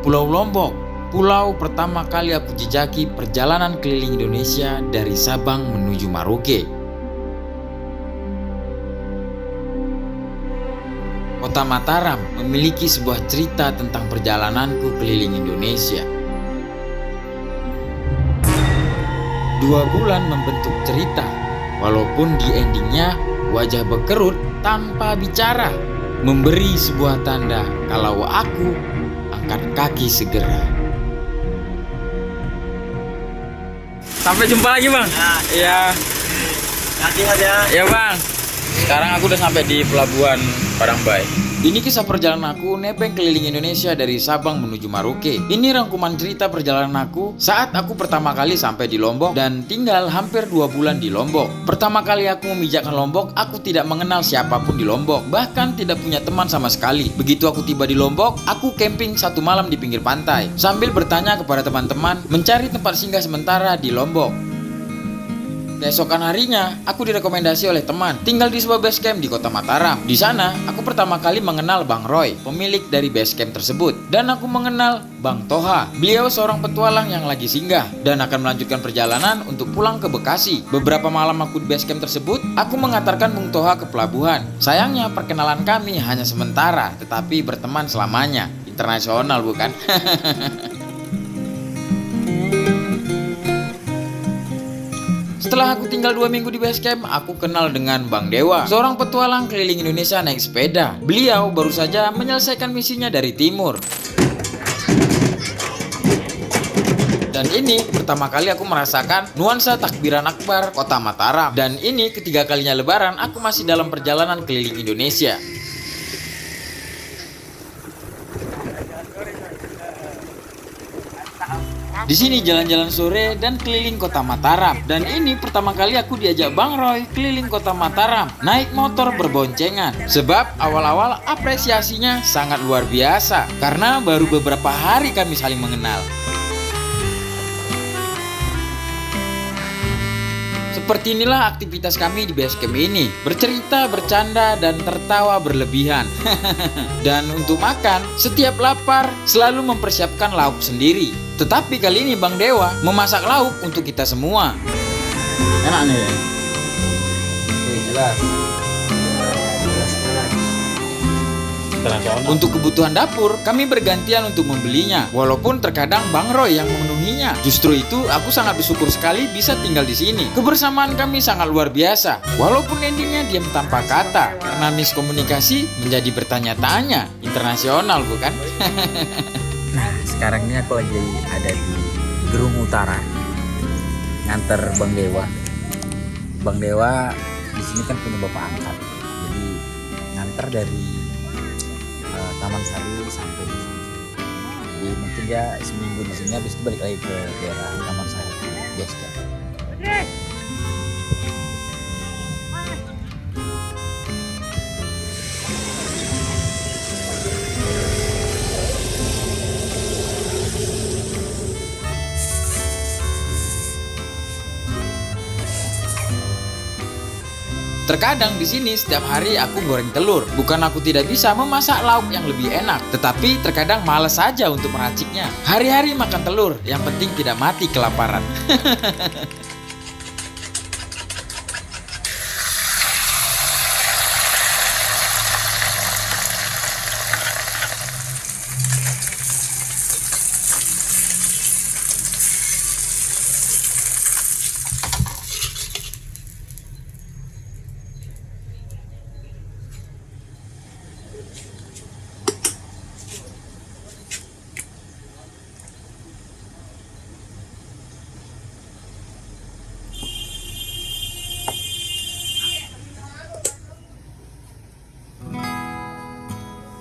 Pulau Lombok, pulau pertama kali aku jejaki perjalanan keliling Indonesia dari Sabang menuju Merauke. Kota Mataram memiliki sebuah cerita tentang perjalananku keliling Indonesia. 2 bulan membentuk cerita, walaupun di endingnya wajah berkerut tanpa bicara, memberi sebuah tanda kalau aku angkat kaki segera. Sampai jumpa lagi bang. Iya. Nanti aja. Ya bang. Sekarang aku udah sampai di pelabuhan Padangbai. Ini kisah perjalanan aku nebeng keliling Indonesia dari Sabang menuju Merauke. Ini rangkuman cerita perjalanan aku saat aku pertama kali sampai di Lombok dan tinggal hampir 2 bulan di Lombok. Pertama kali aku memijakkan Lombok, aku tidak mengenal siapapun di Lombok, bahkan tidak punya teman sama sekali. Begitu aku tiba di Lombok, aku camping 1 malam di pinggir pantai sambil bertanya kepada teman-teman mencari tempat singgah sementara di Lombok. Keesokan harinya, aku direkomendasi oleh teman tinggal di sebuah base camp di kota Mataram. Di sana, aku pertama kali mengenal Bang Roy, pemilik dari base camp tersebut. Dan aku mengenal Bang Toha. Beliau seorang petualang yang lagi singgah dan akan melanjutkan perjalanan untuk pulang ke Bekasi. Beberapa malam aku di base camp tersebut, aku mengantarkan Bung Toha ke pelabuhan. Sayangnya perkenalan kami hanya sementara, tetapi berteman selamanya. Internasional bukan? Setelah aku tinggal 2 minggu di base camp, aku kenal dengan Bang Dewa, seorang petualang keliling Indonesia naik sepeda. Beliau baru saja menyelesaikan misinya dari timur. Dan ini pertama kali aku merasakan nuansa takbiran akbar kota Mataram. Dan ini ketiga kalinya lebaran aku masih dalam perjalanan keliling Indonesia. Di sini jalan-jalan sore dan keliling kota Mataram. Dan ini pertama kali aku diajak Bang Roy keliling kota Mataram naik motor berboncengan. Sebab awal-awal apresiasinya sangat luar biasa karena baru beberapa hari kami saling mengenal. Seperti inilah aktivitas kami di base camp ini. Bercerita, bercanda, dan tertawa berlebihan. Dan untuk makan, setiap lapar selalu mempersiapkan lauk sendiri. Tetapi kali ini Bang Dewa memasak lauk untuk kita semua. Enak nih. Jelas. Untuk kebutuhan dapur, kami bergantian untuk membelinya. Walaupun terkadang Bang Roy yang memenuhinya. Justru itu, aku sangat bersyukur sekali bisa tinggal di sini. Kebersamaan kami sangat luar biasa. Walaupun endingnya diam tanpa kata, karena miskomunikasi menjadi bertanya-tanya. Internasional bukan? Nah, sekarang ini aku lagi ada di Gerung Utara, nganter Bang Dewa. Bang Dewa di sini kan punya bapak angkat, jadi nganter dari Taman Sari sampai di sini. Jadi mungkin dia seminggu di sini, habis itu balik lagi ke daerah Taman Sari biasa. Terkadang di sini setiap hari aku goreng telur. Bukan aku tidak bisa memasak lauk yang lebih enak, tetapi terkadang malas saja untuk meraciknya. Hari-hari makan telur, yang penting tidak mati kelaparan.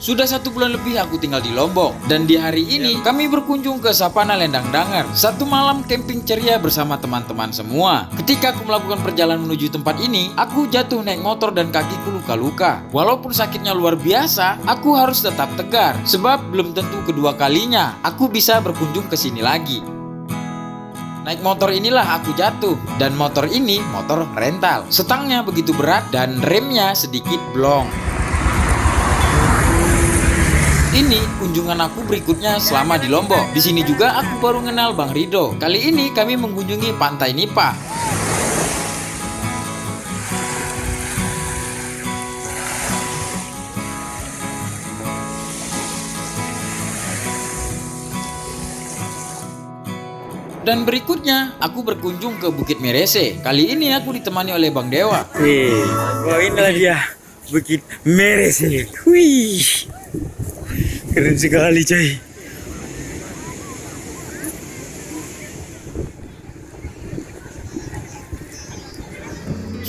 Sudah 1 bulan lebih aku tinggal di Lombok. Dan di hari ini kami berkunjung ke Sapana Lendang Danger. 1 malam camping ceria bersama teman-teman semua. Ketika aku melakukan perjalanan menuju tempat ini, aku jatuh naik motor dan kakiku luka-luka. Walaupun sakitnya luar biasa, aku harus tetap tegar. Sebab belum tentu kedua kalinya aku bisa berkunjung ke sini lagi. Naik motor inilah aku jatuh. Dan motor ini motor rental. Setangnya begitu berat dan remnya sedikit blong. Ini ini kunjungan aku berikutnya selama di Lombok. Di sini juga aku baru kenal Bang Rido. Kali ini kami mengunjungi Pantai Nipah. Dan berikutnya aku berkunjung ke Bukit Merese. Kali ini aku ditemani oleh Bang Dewa. Wah, inilah dia Bukit Merese. Wih, keren sekali coy.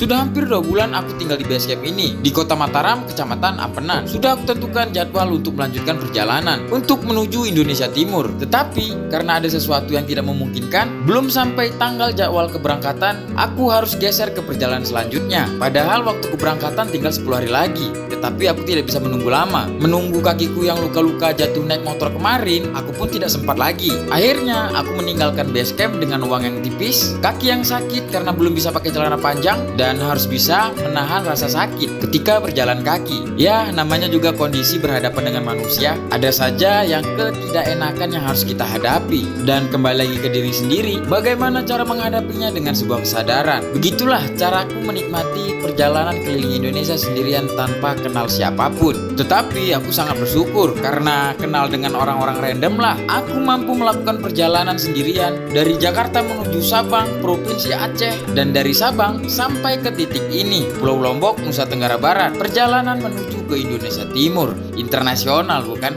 Sudah hampir 2 bulan aku tinggal di base camp ini, di Kota Mataram, Kecamatan Ampenan. Sudah aku tentukan jadwal untuk melanjutkan perjalanan untuk menuju Indonesia Timur. Tetapi karena ada sesuatu yang tidak memungkinkan, belum sampai tanggal jadwal keberangkatan, aku harus geser ke perjalanan selanjutnya. Padahal waktu keberangkatan tinggal 10 hari lagi. Tetapi aku tidak bisa menunggu lama. Menunggu kakiku yang luka-luka jatuh naik motor kemarin, aku pun tidak sempat lagi. Akhirnya aku meninggalkan base camp dengan uang yang tipis, kaki yang sakit karena belum bisa pakai celana panjang, dan harus bisa menahan rasa sakit ketika berjalan kaki. Ya, namanya juga kondisi berhadapan dengan manusia. Ada saja yang ketidakenakan yang harus kita hadapi. Dan kembali lagi ke diri sendiri, bagaimana cara menghadapinya dengan sebuah kesadaran. Begitulah caraku menikmati perjalanan keliling Indonesia sendirian tanpa kenal siapapun. Tetapi aku sangat bersyukur karena kenal dengan orang-orang random lah. Aku mampu melakukan perjalanan sendirian dari Jakarta menuju Sabang, Provinsi Aceh, dan dari Sabang sampai ke titik ini, Pulau Lombok, Nusa Tenggara Barat. Perjalanan menuju ke Indonesia Timur, internasional bukan?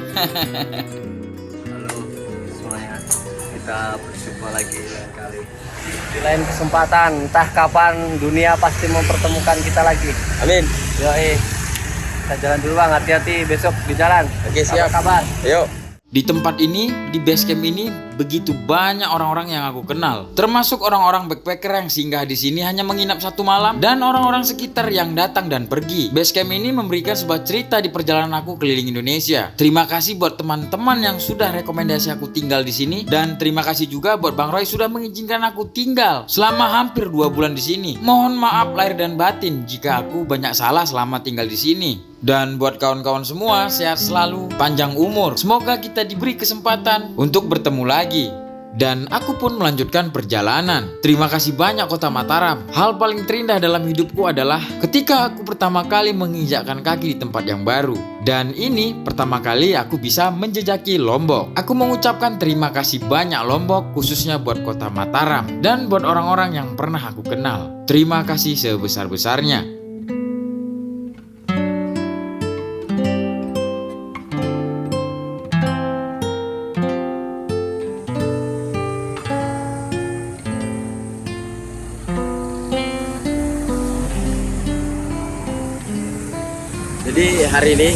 Halo semuanya, kita berjumpa lagi lain kali di lain kesempatan. Entah kapan dunia pasti mempertemukan kita lagi. Amin. Yoi, kita jalan dulu bang, hati-hati besok di jalan. Oke, siap. Kabar. Yuk. Di tempat ini, di base camp ini, begitu banyak orang-orang yang aku kenal. Termasuk orang-orang backpacker yang singgah di sini hanya menginap 1 malam, dan orang-orang sekitar yang datang dan pergi. Base camp ini memberikan sebuah cerita di perjalanan aku keliling Indonesia. Terima kasih buat teman-teman yang sudah rekomendasi aku tinggal di sini, dan terima kasih juga buat Bang Roy sudah mengizinkan aku tinggal selama hampir 2 bulan di sini. Mohon maaf lahir dan batin jika aku banyak salah selama tinggal di sini. Dan buat kawan-kawan semua, sehat selalu, panjang umur. Semoga kita diberi kesempatan untuk bertemu lagi. Dan aku pun melanjutkan perjalanan. Terima kasih banyak Kota Mataram. Hal paling terindah dalam hidupku adalah ketika aku pertama kali menginjakkan kaki di tempat yang baru. Dan ini pertama kali aku bisa menjejaki Lombok. Aku mengucapkan terima kasih banyak Lombok, khususnya buat Kota Mataram. Dan buat orang-orang yang pernah aku kenal. Terima kasih sebesar-besarnya. Jadi hari ini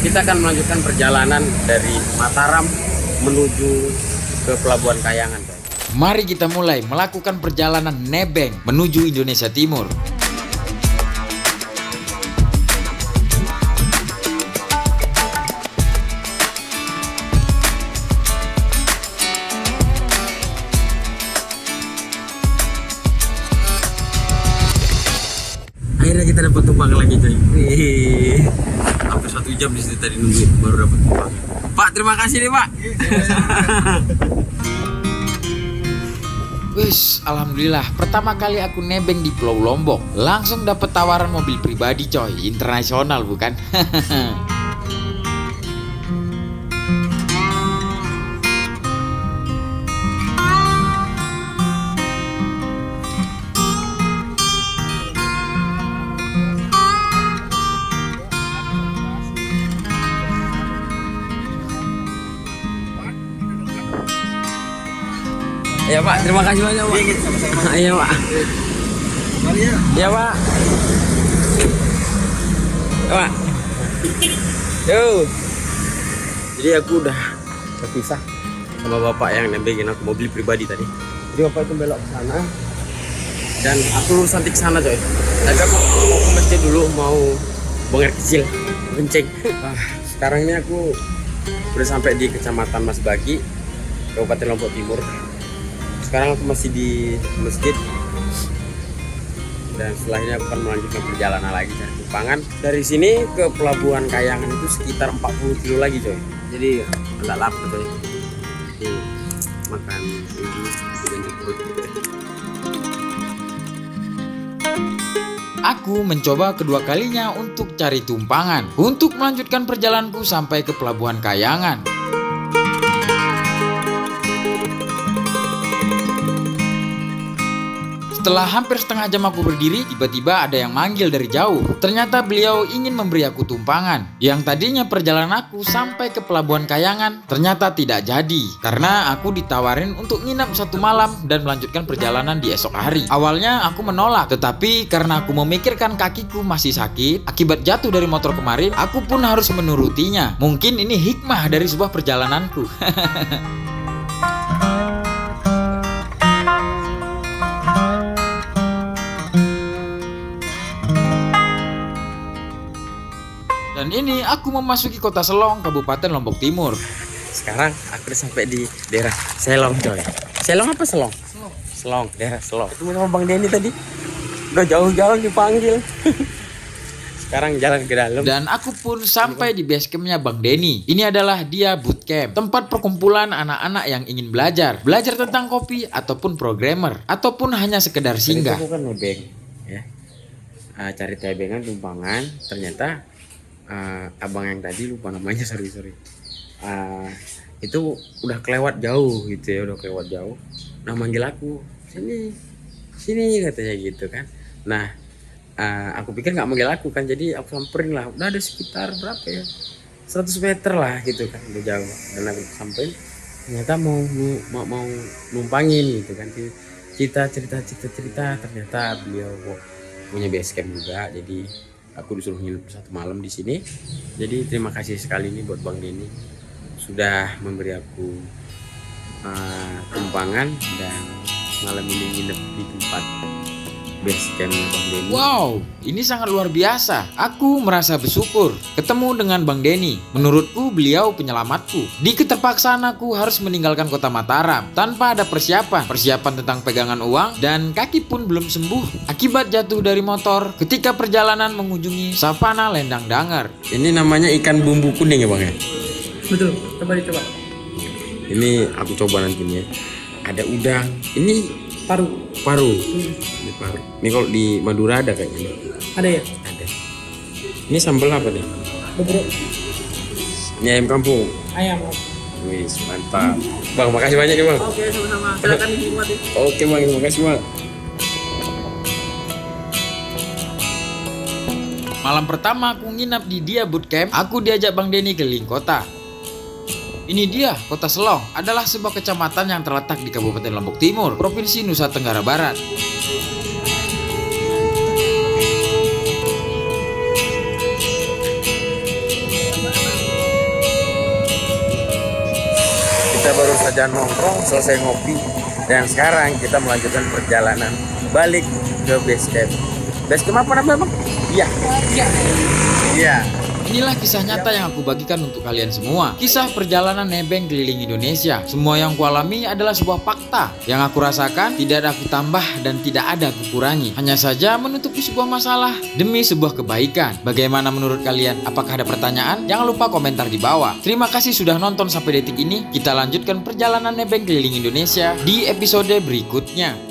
kita akan melanjutkan perjalanan dari Mataram menuju ke Pelabuhan Kayangan. Mari kita mulai melakukan perjalanan nebeng menuju Indonesia Timur. Akhirnya kita dapat tumpang lagi coy. Hampir 1 jam di situ tadi nunggu baru dapat tumpang. Pak, terima kasih nih Pak. Wis, alhamdulillah pertama kali aku nebeng di Pulau Lombok. Langsung dapat tawaran mobil pribadi coy, internasional bukan? Ya Pak, terima kasih banyak Pak. Iya Pak. Iya Pak. Ya, Pak. Yo. Jadi aku udah terpisah sama bapak yang nembengin aku mobil pribadi tadi. Jadi bapak itu belok ke sana dan aku lurus nanti ke sana coy. Tapi aku mau ke masjid dulu, mau buang air kecil, kencing. Sekarang ini aku udah sampai di Kecamatan Mas Bagi, Kabupaten Lombok Timur. Sekarang aku masih di masjid dan setelah ini aku akan melanjutkan perjalanan lagi cari tumpangan. Dari sini ke Pelabuhan Kayangan itu sekitar 40 kilo lagi coy. Jadi agak lapar coy. Jadi makan ini dan perut gitu ya. Aku mencoba kedua kalinya untuk cari tumpangan untuk melanjutkan perjalananku sampai ke Pelabuhan Kayangan. Setelah hampir setengah jam aku berdiri, tiba-tiba ada yang manggil dari jauh. Ternyata beliau ingin memberi aku tumpangan. Yang tadinya perjalanan aku sampai ke Pelabuhan Kayangan ternyata tidak jadi, karena aku ditawarin untuk nginap 1 malam dan melanjutkan perjalanan di esok hari. Awalnya aku menolak, tetapi karena aku memikirkan kakiku masih sakit akibat jatuh dari motor kemarin, aku pun harus menurutinya. Mungkin ini hikmah dari sebuah perjalananku. Dan ini aku memasuki kota Selong, Kabupaten Lombok Timur. Sekarang aku udah sampai di daerah Selong coy. Selong apa Selong? Selong, daerah Selong. Ketemu sama Bang Denny tadi. Udah jauh-jauh dipanggil. Sekarang jalan ke dalam. Dan aku pun sampai di base campnya Bang Denny. Ini adalah Dia Bootcamp, tempat perkumpulan anak-anak yang ingin belajar tentang kopi ataupun programmer, ataupun hanya sekedar singgah. Aku kan nebeng, ya. Cari tebengan tumpangan, ternyata abang yang tadi lupa namanya, sorry. Itu udah kelewat jauh gitu ya, Nah manggil aku, sini katanya gitu kan. Nah aku pikir nggak manggil aku kan, jadi aku samperin lah. Udah ada sekitar berapa ya, 100 meter lah gitu kan, udah jauh. Dan aku samperin, ternyata mau numpangin gitu kan. Kita cerita, ternyata beliau punya base camp juga, jadi aku disuruh nginep 1 malam di sini. Jadi terima kasih sekali nih buat Bang Denny sudah memberi aku tumpangan dan malam ini nginep di tempat base camp Bang Denny. Wow, ini sangat luar biasa. Aku merasa bersyukur ketemu dengan Bang Denny. Menurutku beliau penyelamatku. Di keterpaksaan aku harus meninggalkan kota Mataram tanpa ada persiapan tentang pegangan uang, dan kaki pun belum sembuh akibat jatuh dari motor ketika perjalanan mengunjungi Savana Lendang Danger. Ini namanya ikan bumbu kuning ya Bang ya? Betul, coba dicoba. Ini aku coba nanti nih ya. Ada udang. Ini paru. Ini paru. Ini kalau di Madura ada kayaknya. Ada ya? Ada. Ini sambal apa nih? Betul. Ini ayam kampung. Ayam. Wis, mantap. Bang, makasih banyak ya Bang. Oke, sama-sama. Silakan dinikmati. Oke Bang, terima kasih Bang. Malam pertama aku nginap di Dia Bootcamp, aku diajak Bang Denny keliling kota. Ini dia, Kota Selong adalah sebuah kecamatan yang terletak di Kabupaten Lombok Timur, Provinsi Nusa Tenggara Barat. Kita baru saja nongkrong, selesai ngopi, dan sekarang kita melanjutkan perjalanan balik ke base camp. Base camp apa namanya Bang? Iya. Inilah kisah nyata yang aku bagikan untuk kalian semua. Kisah perjalanan nebeng keliling Indonesia. Semua yang kualami adalah sebuah fakta. Yang aku rasakan tidak ada aku tambah dan tidak ada aku kurangi. Hanya saja menutupi sebuah masalah demi sebuah kebaikan. Bagaimana menurut kalian? Apakah ada pertanyaan? Jangan lupa komentar di bawah. Terima kasih sudah nonton sampai detik ini. Kita lanjutkan perjalanan nebeng keliling Indonesia di episode berikutnya.